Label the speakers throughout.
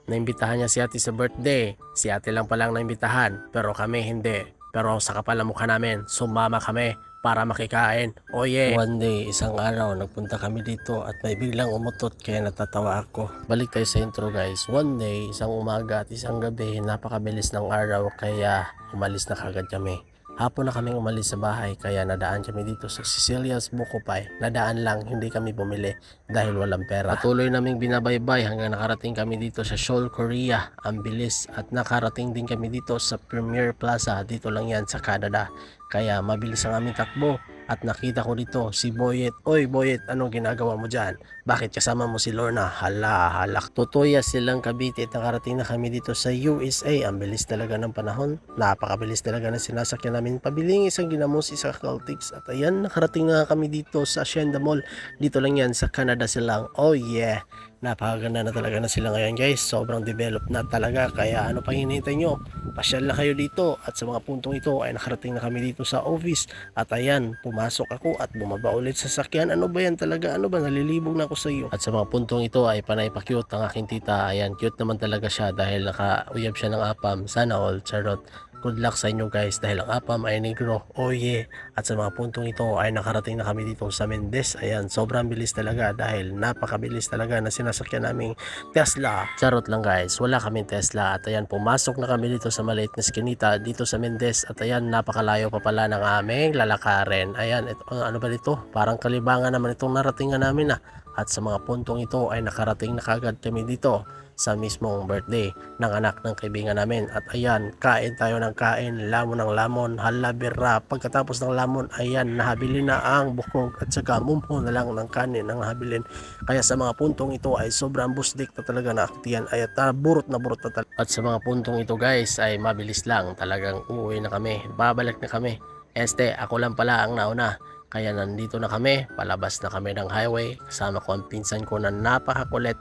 Speaker 1: naimbitahan niya si ate sa birthday. Si ate lang palang naimbitahan, pero kami hindi. Pero sa kapal ng mukha namin, sumama kami para makikain. Oh yeah! One day, isang araw, nagpunta kami dito at may biglang umutot kaya natatawa ako. Balik tayo sa intro guys. One day, isang umaga at isang gabi, napakabilis ng araw kaya umalis na kagad kami. Hapon na kaming umalis sa bahay kaya nadaan kami dito sa Sicilia's Bukopay. Nadaan lang, hindi kami bumili dahil walang pera. Patuloy naming binabaybay hanggang nakarating kami dito sa Seoul, Korea. Ang bilis at nakarating din kami dito sa Premier Plaza. Dito lang yan sa Canada. Kaya mabilis ang aming takbo at nakita ko dito si Boyet. Oy Boyet, anong ginagawa mo dyan? Bakit kasama mo si Lorna? Hala, halak. Tutuya silang Cavite at nakarating na kami dito sa USA. Ang bilis talaga ng panahon. Napakabilis talaga ng sinasakyan namin pabiling isang ginamos, isang Caltex. At ayan, nakarating na kami dito sa Hacienda Mall. Dito lang yan sa Canada silang. Oh yeah! Napakaganda na talaga na sila ngayon guys. Sobrang developed na talaga. Kaya ano pang hinihintay nyo? Pasyal na kayo dito. At sa mga puntong ito ay nakarating na kami dito sa office. At ayan, pumasok ako at bumaba ulit sa sakyan. Ano ba yan talaga? Ano ba? Nalilibog na ako sa iyo. At sa mga puntong ito ay panay pa cute ang aking tita. Ayan, cute naman talaga siya dahil naka-uyab siya ng apam. Sana all, charot. Good luck sa inyo guys dahil ang apam ay negro. Oh yeah. At sa mga puntong ito ay nakarating na kami dito sa Mendez. Ayan, sobrang bilis talaga dahil napakabilis talaga na sinasakyan naming Tesla. Charot lang guys, wala kaming Tesla. At ayan, pumasok na kami dito sa maliit na skinita dito sa Mendez. At ayan, napakalayo pa pala ng aming lalakarin. Ayan, ito, ano ba dito? Parang kalibangan naman itong naratingan namin At sa mga puntong ito ay nakarating na kagad kami dito sa mismong birthday ng anak ng kaibigan namin. At ayan, kain tayo ng kain, lamon ng lamon, halabira. Pagkatapos ng lamon, ayan, nahabilin na ang bukog at saka mumho na lang ng kanin ang habilin. Kaya sa mga puntong ito ay sobrang busdik na talaga na aktiyan ay burot na talaga. At sa mga puntong ito guys ay mabilis lang, talagang uuwi na kami, babalik na kami. Ako lang pala ang nauna. Kaya nandito na kami, palabas na kami ng highway. Kasama ko ang pinsan ko na napakakulit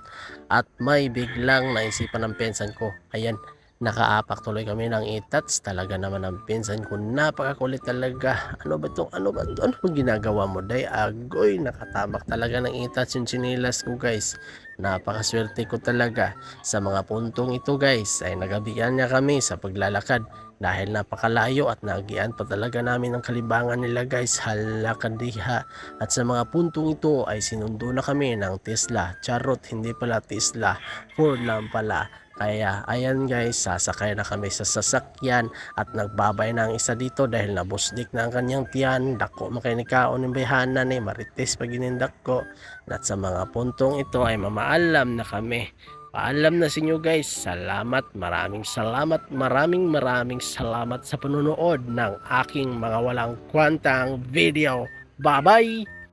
Speaker 1: at may biglang naisipan ng pinsan ko. Ayan, nakaapak tuloy kami ng itats. Talaga naman ang pinsan ko, napakakulit talaga. Ano ba itong, ano ba ginagawa mo? Day agoy, nakatamak talaga ng itats yung sinilas ko guys. Napakaswerte ko talaga. Sa mga puntong ito guys ay nagabihan niya kami sa paglalakad dahil napakalayo at nagian pa talaga namin ang kalibangan nila guys. Halakad diha. At sa mga puntong ito ay sinundo na kami ng Tesla. Charot, hindi pala Tesla, Ford lang pala. Kaya ayan guys, sasakay na kami sa sasakyan at nagbabay na ang isa dito dahil nabusdik na ang kanyang tiyan. Dako makinikaon ng bayhanan marites pag inindak ko. At sa mga puntong ito ay mamaalam na kami. Paalam na sa inyo guys. Salamat, maraming salamat, maraming salamat sa panonood ng aking mga walang kwantang video. Bye bye!